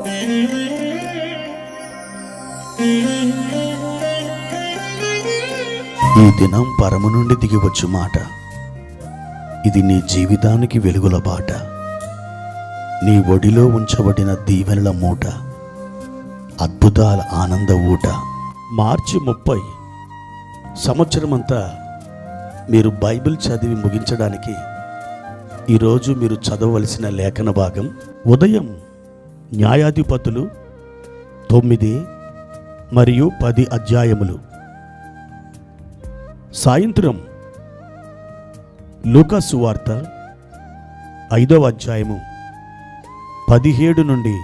ఈ దినం పరము నుండి దిగివచ్చు మాట. ఇది నీ జీవితానికి వెలుగుల బాట. నీ ఒడిలో ఉంచబడిన దీవెనల మూట, అద్భుతాల ఆనంద ఊట. మార్చి 30 సంవత్సరమంతా మీరు బైబిల్ చదివి ముగించడానికి ఈరోజు మీరు చదవవలసిన లేఖన భాగం ఉదయం న్యాయాధిపతులు 9 మరియు 10 అధ్యాయములు, సాయంత్రం లూకా సువార్త 5వ అధ్యాయము 17 నుండి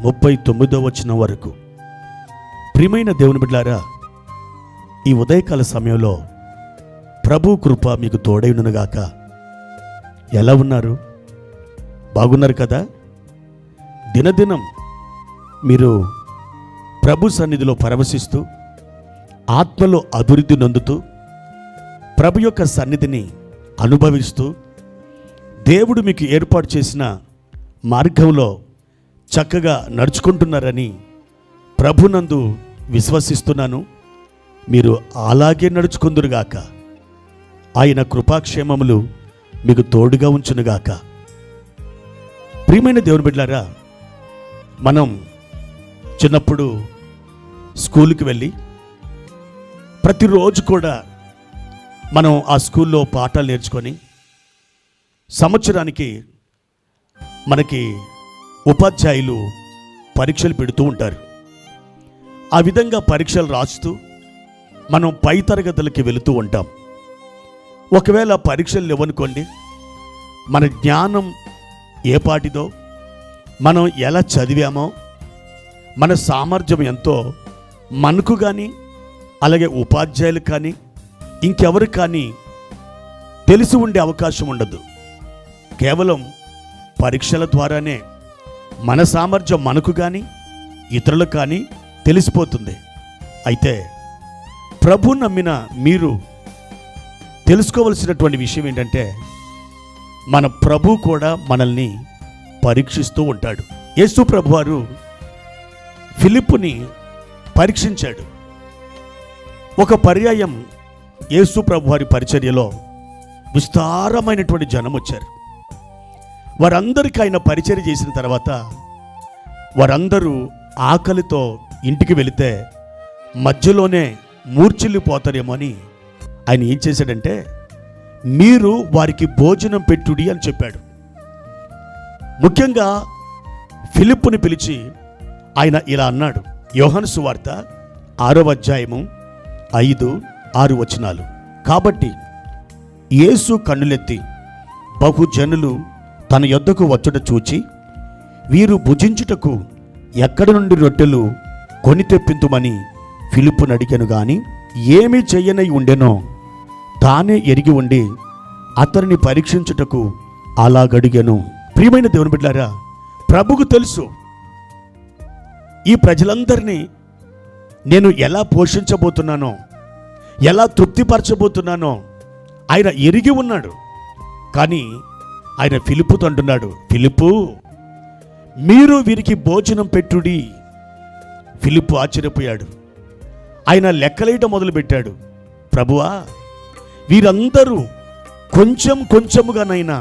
39వ వచనం వరకు. ప్రియమైన దేవుని బిడ్డలారా, ఈ ఉదయకాల సమయంలో ప్రభు కృప మీకు తోడైనగాక. ఎలా ఉన్నారు? బాగున్నారు కదా? దినదినం మీరు ప్రభు సన్నిధిలో పరవశిస్తూ ఆత్మలో అభివృద్ధి నొందుతూ ప్రభు యొక్క సన్నిధిని అనుభవిస్తూ దేవుడు మీకు ఏర్పాటు చేసిన మార్గంలో చక్కగా నడుచుకుంటున్నారని ప్రభునందు విశ్వసిస్తున్నాను. మీరు అలాగే నడుచుకుందురుగాక. ఆయన కృపాక్షేమములు మీకు తోడుగా ఉంచునుగాక. ప్రియమైన దేవుని బిడ్డలారా, మనం చిన్నప్పుడు స్కూల్కి వెళ్ళి ప్రతిరోజు కూడా మనం ఆ స్కూల్లో పాఠాలు నేర్చుకొని సంవత్సరానికి మనకి ఉపాధ్యాయులు పరీక్షలు పెడుతూ ఉంటారు. ఆ విధంగా పరీక్షలు రాస్తూ మనం పై తరగతులకి వెళుతూ ఉంటాం. ఒకవేళ పరీక్షలు లేవనుకోండి, మన జ్ఞానం ఏ పాటిదో, మనం ఎలా చదివామో, మన సామర్థ్యం ఎంతో మనకు కానీ అలాగే ఉపాధ్యాయులు కానీ ఇంకెవరికి కానీ తెలిసి ఉండే అవకాశం ఉండదు. కేవలం పరీక్షల ద్వారానే మన సామర్థ్యం మనకు కానీ ఇతరులకు కానీ తెలిసిపోతుంది. అయితే ప్రభు నమ్మిన మీరు తెలుసుకోవలసినటువంటి విషయం ఏంటంటే, మన ప్రభు కూడా మనల్ని పరీక్షిస్తూ ఉంటాడు. యేసు ప్రభు వారు ఫిలిప్పుని పరీక్షించాడు. ఒక పర్యాయం యేసు ప్రభు వారి పరిచర్యలో విస్తారమైనటువంటి జనం వచ్చారు. వారందరికీ ఆయన పరిచర్య చేసిన తర్వాత వారందరూ ఆకలితో ఇంటికి వెళితే మధ్యలోనే మూర్ఛిల్లిపోతారేమో అని ఆయన ఏం చేశాడంటే, మీరు వారికి భోజనం పెట్టుడి అని చెప్పాడు. ముఖ్యంగా ఫిలిప్పుని పిలిచి ఆయన ఇలా అన్నాడు. యోహాను సువార్త 6వ అధ్యాయము 5-6 వచనాలు. కాబట్టి యేసు కన్నులెత్తి బహుజనులు తన యొద్దకు వచ్చుట చూచి, వీరు భుజించుటకు ఎక్కడి నుండి రొట్టెలు కొని తెప్పింతుమని ఫిలిప్పుని అడిగాను గాని ఏమీ చెయ్యనై ఉండెనో తానే ఎరిగి ఉండి అతనిని పరీక్షించుటకు అలాగడిగాను. ప్రియమైన దేవుని బిడ్డలారా, ప్రభుకు తెలుసు ఈ ప్రజలందరినీ నేను ఎలా పోషించబోతున్నానో, ఎలా తృప్తిపరచబోతున్నానో ఆయన ఎరిగి ఉన్నాడు. కానీ ఆయన ఫిలిప్పుతో అంటున్నాడు, ఫిలిప్పు, మీరు వీరికి భోజనం పెట్టుడి. ఫిలిప్పు ఆశ్చర్యపోయాడు. ఆయన లెక్కలేయటం మొదలుపెట్టాడు. ప్రభువా, వీరందరూ కొంచెముగానైనా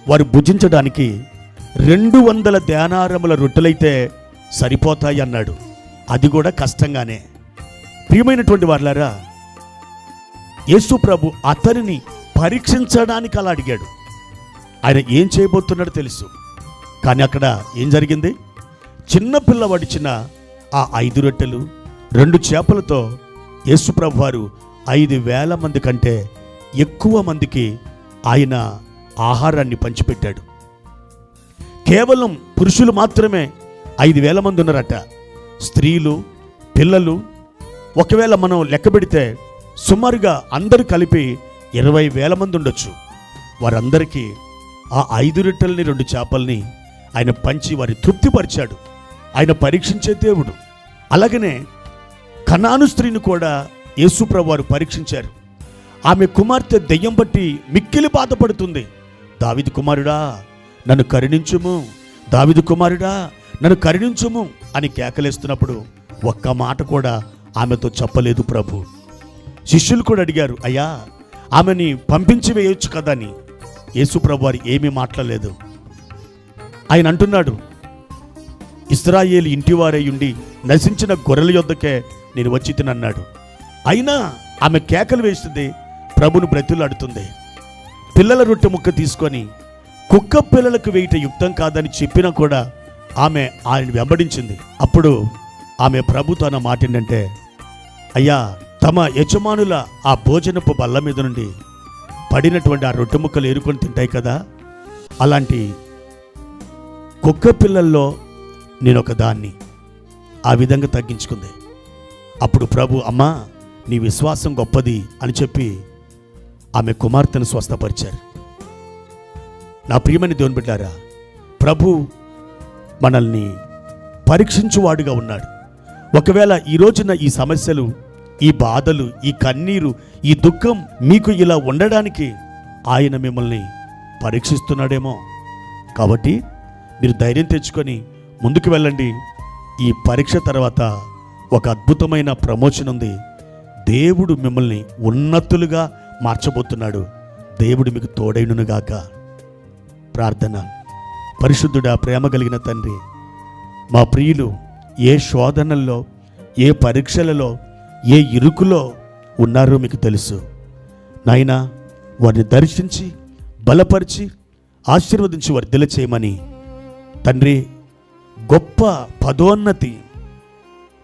వారు భుజించడానికి 200 దేనారముల రొట్టెలైతే సరిపోతాయి అన్నాడు. అది కూడా కష్టంగానే. ప్రియమైనటువంటి వాళ్ళారా, యేసు ప్రభు అతనిని పరీక్షించడానికి అలా అడిగాడు. ఆయన ఏం చేయబోతున్నాడో తెలుసు. కానీ అక్కడ ఏం జరిగింది? చిన్నపిల్లవాడిచ్చిన ఆ 5 రొట్టెలు 2 చేపలతో యేసు ప్రభు వారు 5,000 మంది కంటే ఎక్కువ మందికి ఆయన ఆహారాన్ని పంచిపెట్టాడు. కేవలం పురుషులు మాత్రమే 5,000 మంది ఉన్నారట. స్త్రీలు, పిల్లలు ఒకవేళ మనం లెక్క పెడితే సుమారుగా అందరూ కలిపి 20,000 మంది ఉండొచ్చు. వారందరికీ ఆ 5 రొట్టెల్ని 2 చేపల్ని ఆయన పంచి వారి తృప్తిపరిచాడు. ఆయన పరీక్షించే దేవుడు. అలాగనే కనాను స్త్రీని కూడా యేసు ప్రభు వారు పరీక్షించారు. ఆమె కుమార్తె దెయ్యం బట్టి మిక్కిలి బాధపడుతుంది. దావీదు కుమారుడా నన్ను కరుణించుము, దావీదు కుమారుడా నన్ను కరుణించుము అని కేకలేస్తున్నప్పుడు ఒక్క మాట కూడా ఆమెతో చెప్పలేదు ప్రభు. శిష్యులు కూడా అడిగారు, అయ్యా ఆమెని పంపించి వేయొచ్చు కదా అని. యేసు ప్రభు వారు ఏమీ మాట్లాడలేదు. ఆయన అంటున్నాడు, ఇశ్రాయేలు ఇంటివారై ఉండి నశించిన గొర్రెల యొద్దకే నేను వచ్చి తినన్నాడు. అయినా ఆమె కేకలు వేస్తుంది, ప్రభును బ్రతిలాడుతుంది. పిల్లల రొట్టె ముక్క తీసుకొని కుక్క పిల్లలకు వేయట యుక్తం కాదని చెప్పినా కూడా ఆమె ఆయన వెంబడించింది. అప్పుడు ఆమె ప్రభుతో అన్న మాట ఏంటంటే, అయ్యా తమ యజమానుల ఆ భోజనపు బల్ల మీద నుండి పడినటువంటి ఆ రొట్టె ముక్కలు ఏరుకొని తింటాయి కదా, అలాంటి కుక్క పిల్లల్లో నేను ఒక దాన్ని. ఆ విధంగా తగ్గించుకుంది. అప్పుడు ప్రభు, అమ్మా నీ విశ్వాసం గొప్పది అని చెప్పి ఆమె కుమార్తెను స్వస్థపరిచారు. నా ప్రియమైన దేవుని బిడ్డారా, ప్రభు మనల్ని పరీక్షించువాడుగా ఉన్నాడు. ఒకవేళ ఈ రోజున ఈ సమస్యలు, ఈ బాధలు, ఈ కన్నీరు, ఈ దుఃఖం మీకు ఇలా ఉండడానికి ఆయన మిమ్మల్ని పరీక్షిస్తున్నాడేమో. కాబట్టి మీరు ధైర్యం తెచ్చుకొని ముందుకు వెళ్ళండి. ఈ పరీక్ష తర్వాత ఒక అద్భుతమైన ప్రమోషన్ ఉంది. దేవుడు మిమ్మల్ని ఉన్నతులుగా మార్చబోతున్నాడు. దేవుడు మీకు తోడైనుగాక. ప్రార్థన. పరిశుద్ధుడా, ప్రేమ కలిగిన తండ్రి, మా ప్రియులు ఏ శోధనల్లో, ఏ పరీక్షలలో, ఏ ఇరుకులో ఉన్నారో మీకు తెలుసు నాయనా. వారిని దర్శించి బలపరిచి ఆశీర్వదించి వర్ధిల్ల చేయమని తండ్రి, గొప్ప పదోన్నతి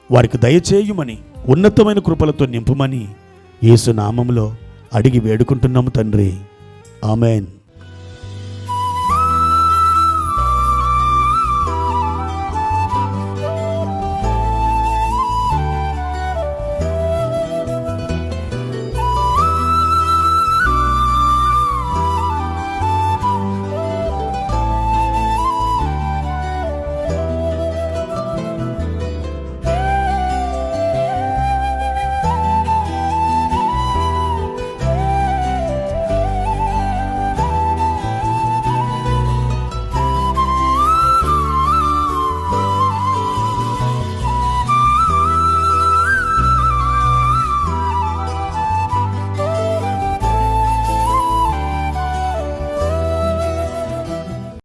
వారికి దయచేయుమని, ఉన్నతమైన కృపలతో నింపుమని యేసు నామములో అడిగి వేడుకుంటున్నాము తండ్రి. ఆమెన్.